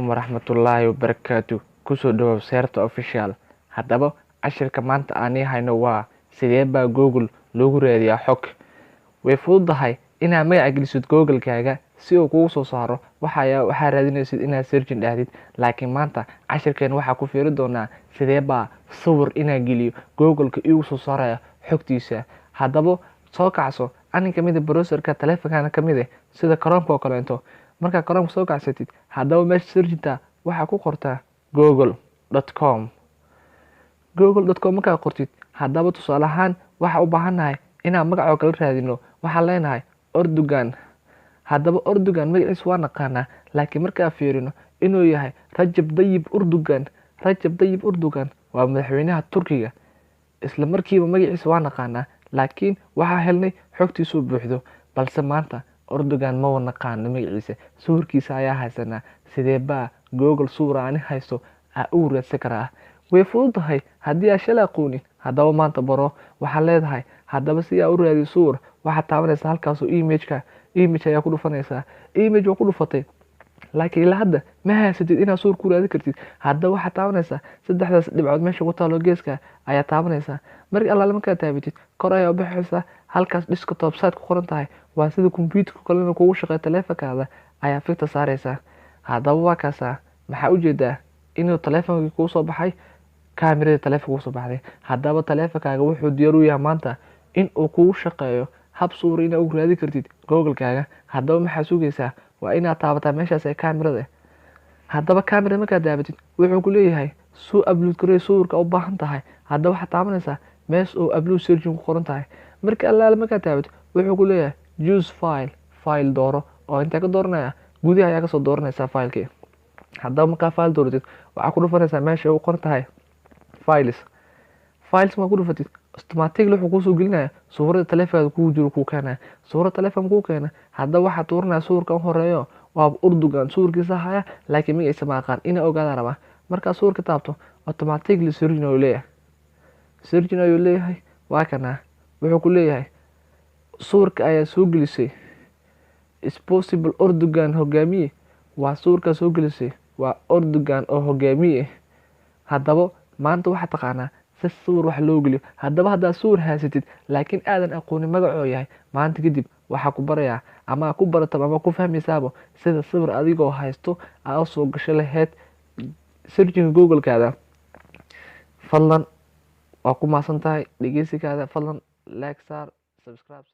calaykum waraxmatullaahi wabarakaatu. Kusoo dhawaad Seerta Official. Haddaba cashirka maanta aan hayno waa sidee baa Google loogu raadiyaa xog. Way fududahay inaad magac gelisid Google-kaaga si uu kugu soo saaro waxaa raadinaysid inaad searching dhahdid. Laakiin maanta cashirkeen waxaa ku fiiri doonaa sidee baa sawir inaad geliyo Google-ka igu soo saaraya xogtiisa. Haddaba soo kacso anin kamid browser-ka taleefankana kamid sida Chrome oo kaleeto. Marka Chrome soo kacsatid haddaba meesha searching-ta waxaa ku qortaa google.com. google.com markaa qortid haddaba tusaale ahaan waxa u baahanahay inaan magac kala raadino. Waxaan leenahay Erdogan. Haddaba Erdogan magaciisa waa naqaanaa laakiin markaa fiirino inuu yahay Rajab Tayyip Erdogan. Rajab Tayyip Erdogan waa madaxweynaha Turkiga. Isla markiiba magaciisa waa naqaanaa laakiin waxaa helnay xogtiisu buuxdo. Balse maanta Erdogan ma naqaano magaciisa. Sawirkiisa ayaa haysanaa. Sidee baa Google sawir aan haysto u raadsan karaa? Way fududahay haddii aad shalay aqoonin. Haddaba maanta baro waxaan leedahay haddaba si aad u raadiso sawir waxaad taabanaysaa halkaas oo image ayaa ku dhufanaysaa. Image waa ku dhufatay laakiin ilaa hadda ma haysatid inaad sawir ku raadi kartid. Haddaba waxaad taabanaysaa saddexdaas dhibcood meesha ku taalo geeska ayaa taabanaysaa. Markii alla markaa taabatid kor ayaa u baxaysaa halkaas desktop site ku qoran tahay waa sida computer kalena kugu shaqeeyo taleefankaada ayaa ficta saaraysaa. Haddaba waa kaasa maxaa u jeedaa inuu taleefankii kugu soo baxay kaamirada taleefanka kugu soo baxday. Haddaba taleefankaaga wuxuu diyaar u yahay maanta in uu kugu shaqeeyo hab sawir inaad u raadi kartid Google-kaaga. Haddaba maxaa sugaysaa waa inaad taabataa meeshaas ee kaamirada. Haddaba kaamirada markaad taabatid wuxuu ku leeyahay soo upload gareey sawirka u baahan tahay. Haddaba waxaad taabanaysaa meesha oo upload searching ku qoran tahay. Markii alla markaad taabatid wuxuu ku leeyahay choose file dooro oo inta ka dooranaya gudaha ayaa ka soo dooranaysaa file-kii. Haddaba markaa file dooratid waxaa ku dhufanaysaa meesha uu qoran tahay files ma ku dhufatid automatic wuxuu ku soo gelinayaa sawirada taleefanka kugu jiro ku keenaya sawirada taleefanka ku keena. Haddaba waxaad dooranaysaa sawirka horeeyo waa Erdogan sawirkiisa haya laakiin magaciisa ma aqaan ina ogaada raba. Marka sawirka taabto automatic searching ayuu leeyahay waa kana wuxuu ku leeyahay sawirka ayaa soo gelisay is possible Erdogan hogaamiye waa sawirka soo gelisay waa Erdogan oo hogaamiye. Haddaba maanta waxaad taqaanaa si sawir wax loo geliyo. Haddaba haddaad sawir haysatid laakiin aadan aqoonin magacoo yahay maanta kadib waxaa ku barayaa ama ku barato ama ku fahmaysaabo sida sawir adigoo haysto aad soo gashay lahayd searching Google-kaada. Fadlan waa ku maasantahay dhegeysigaada. Fadlan like saar subscribe.